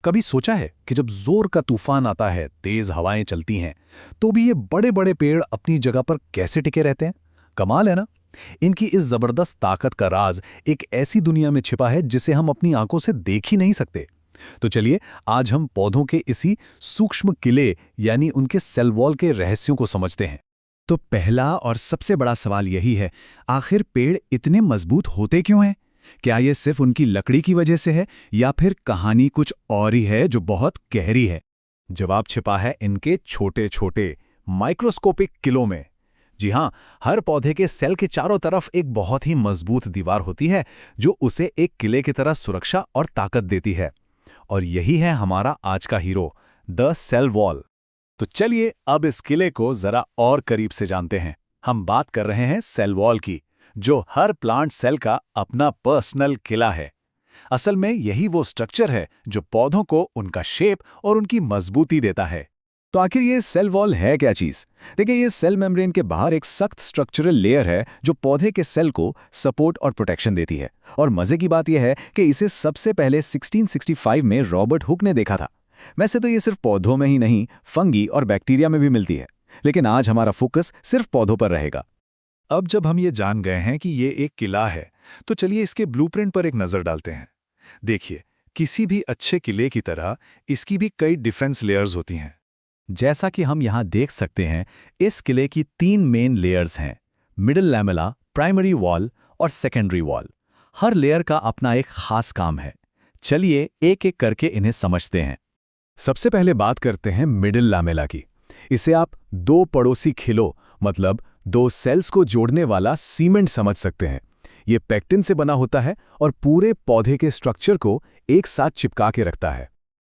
कभी सोचा है कि जब जोर का तूफान आता है, तेज हवाएं चलती हैं, तो भी ये बड़े बड़े पेड़ अपनी जगह पर कैसे टिके रहते हैं? कमाल है ना। इनकी इस जबरदस्त ताकत का राज एक ऐसी दुनिया में छिपा है जिसे हम अपनी आंखों से देख ही नहीं सकते। तो चलिए, आज हम पौधों के इसी सूक्ष्म किले यानी उनके सेल वॉल के रहस्यों को समझते हैं। तो पहला और सबसे बड़ा सवाल यही है, आखिर पेड़ इतने मजबूत होते क्यों हैं? क्या ये सिर्फ उनकी लकड़ी की वजह से है या फिर कहानी कुछ और ही है जो बहुत गहरी है? जवाब छिपा है इनके छोटे छोटे माइक्रोस्कोपिक किलों में। जी हां, हर पौधे के सेल के चारों तरफ एक बहुत ही मजबूत दीवार होती है जो उसे एक किले की तरह सुरक्षा और ताकत देती है। और यही है हमारा आज का हीरो, द सेल वॉल। तो चलिए अब इस किले को जरा और करीब से जानते हैं। हम बात कर रहे हैं सेल वॉल की, जो हर प्लांट सेल का अपना पर्सनल किला है। असल में यही वो स्ट्रक्चर है जो पौधों को उनका शेप और उनकी मजबूती देता है। तो आखिर ये सेल वॉल है क्या चीज? देखिए, ये सेल मेम्ब्रेन के बाहर एक सख्त स्ट्रक्चरल लेयर है जो पौधे के सेल को सपोर्ट और प्रोटेक्शन देती है। और मजे की बात यह है कि इसे सबसे पहले 1665 में रॉबर्ट हुक ने देखा था। वैसे तो ये सिर्फ पौधों में ही नहीं, फंगी और बैक्टीरिया में भी मिलती है, लेकिन आज हमारा फोकस सिर्फ पौधों पर रहेगा। अब जब हम ये जान गए हैं कि ये एक किला है, तो चलिए इसके ब्लूप्रिंट पर एक नजर डालते हैं। देखिए, किसी भी अच्छे किले की तरह इसकी भी कई डिफेंस लेयर्स होती हैं। जैसा कि हम यहाँ देख सकते हैं, इस किले की 3 मेन लेयर्स हैं: मिडल लैमेला, प्राइमरी वॉल और सेकेंडरी वॉल। हर लेयर का अपना एक खास काम है। चलिए एक एक करके इन्हें समझते हैं। सबसे पहले बात करते हैं मिडिल लैमेला की। इसे आप दो पड़ोसी खिलों, मतलब दो सेल्स को जोड़ने वाला सीमेंट समझ सकते हैं। ये पेक्टिन से बना होता है और पूरे पौधे के स्ट्रक्चर को एक साथ चिपका के रखता है।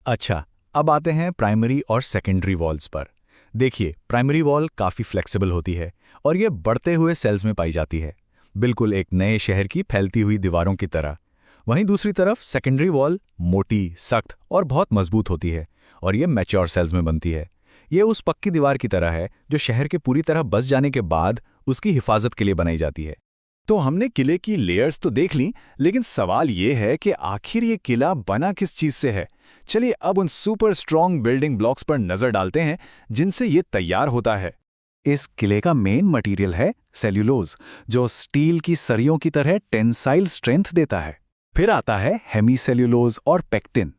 अच्छा, अब आते हैं प्राइमरी और सेकेंडरी वॉल्स पर। देखिए, प्राइमरी वॉल काफ़ी फ्लेक्सिबल होती है और ये बढ़ते हुए सेल्स में पाई जाती है, बिल्कुल एक नए शहर की फैलती हुई दीवारों की तरह। वहीं दूसरी तरफ सेकेंडरी वॉल मोटी, सख्त और बहुत मजबूत होती है और ये मैच्योर सेल्स में बनती है। ये उस पक्की दीवार की तरह है जो शहर के पूरी तरह बस जाने के बाद उसकी हिफाजत के लिए बनाई जाती है। तो हमने किले की लेयर्स तो देख ली, लेकिन सवाल ये है कि आखिर ये किला बना किस चीज से है। चलिए अब उन सुपर स्ट्रॉन्ग बिल्डिंग ब्लॉक्स पर नजर डालते हैं जिनसे ये तैयार होता है। इस किले का मेन मटेरियल है सेल्यूलोज, जो स्टील की सरियों की तरह टेंसाइल स्ट्रेंथ देता है। फिर आता है हेमीसेल्यूलोज और पेक्टिन।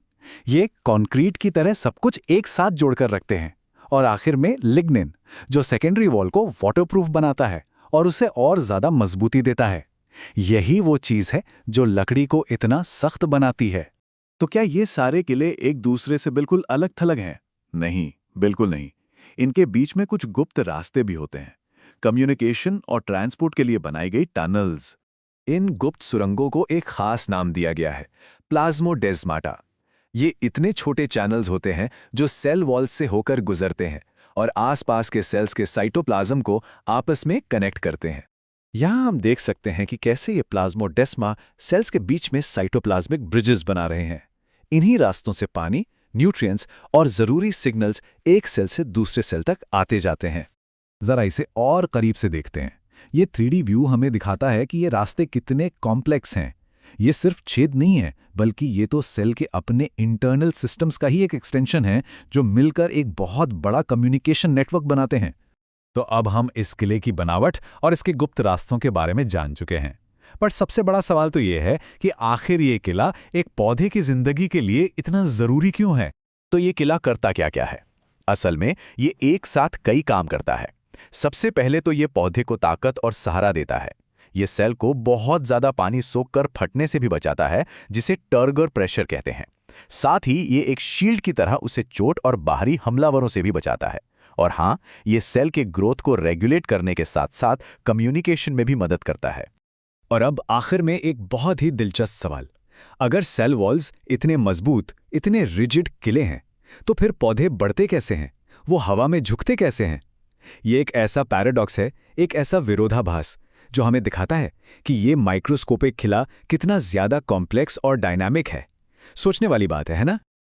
ये कंक्रीट की तरह सब कुछ एक साथ जोड़कर रखते हैं। और आखिर में लिग्निन, जो सेकेंडरी वॉल को वाटरप्रूफ बनाता है और उसे और ज्यादा मजबूती देता है। यही वो चीज है जो लकड़ी को इतना सख्त बनाती है। तो क्या ये सारे किले एक दूसरे से बिल्कुल अलग थलग हैं? नहीं, बिल्कुल नहीं। इनके बीच में कुछ गुप्त रास्ते भी होते हैं, कम्युनिकेशन और ट्रांसपोर्ट के लिए बनाई गई टनल्स। इन गुप्त सुरंगों को एक खास नाम दिया गया है, प्लाज्मोडेस्माटा। ये इतने छोटे चैनल्स होते हैं जो सेल वॉल्स से होकर गुजरते हैं और आसपास के सेल्स के साइटोप्लाज्म को आपस में कनेक्ट करते हैं। यहाँ हम देख सकते हैं कि कैसे ये प्लाज्मोडेस्मा सेल्स के बीच में साइटोप्लाज्मिक ब्रिजेस बना रहे हैं। इन्हीं रास्तों से पानी, न्यूट्रिएंट्स और जरूरी सिग्नल्स एक सेल से दूसरे सेल तक आते जाते हैं। जरा इसे और करीब से देखते हैं। ये 3D व्यू हमें दिखाता है कि ये रास्ते कितने कॉम्प्लेक्स हैं। ये सिर्फ छेद नहीं है, बल्कि ये तो सेल के अपने इंटरनल सिस्टम्स का ही एक एक्सटेंशन है जो मिलकर एक बहुत बड़ा कम्युनिकेशन नेटवर्क बनाते हैं। तो अब हम इस किले की बनावट और इसके गुप्त रास्तों के बारे में जान चुके हैं। पर सबसे बड़ा सवाल तो ये है कि आखिर ये किला एक पौधे की जिंदगी के लिए इतना जरूरी क्यों है? तो ये किला करता क्या क्या है? असल में ये एक साथ कई काम करता है। सबसे पहले तो ये पौधे को ताकत और सहारा देता है। ये सेल को बहुत ज्यादा पानी सोखकर फटने से भी बचाता है, जिसे टर्गर प्रेशर कहते हैं। साथ ही ये एक शील्ड की तरह उसे चोट और बाहरी हमलावरों से भी बचाता है। और हाँ, ये सेल के ग्रोथ को रेगुलेट करने के साथ साथ कम्युनिकेशन में भी मदद करता है। और अब आखिर में एक बहुत ही दिलचस्प सवाल। अगर सेल वॉल्स इतने मजबूत, इतने रिजिड किले हैं, तो फिर पौधे बढ़ते कैसे हैं? वो हवा में झुकते कैसे हैं? ये एक ऐसा पैराडॉक्स है, एक ऐसा विरोधाभास, जो हमें दिखाता है कि ये माइक्रोस्कोपिक खिला कितना ज्यादा कॉम्प्लेक्स और डायनामिक है। सोचने वाली बात है ना?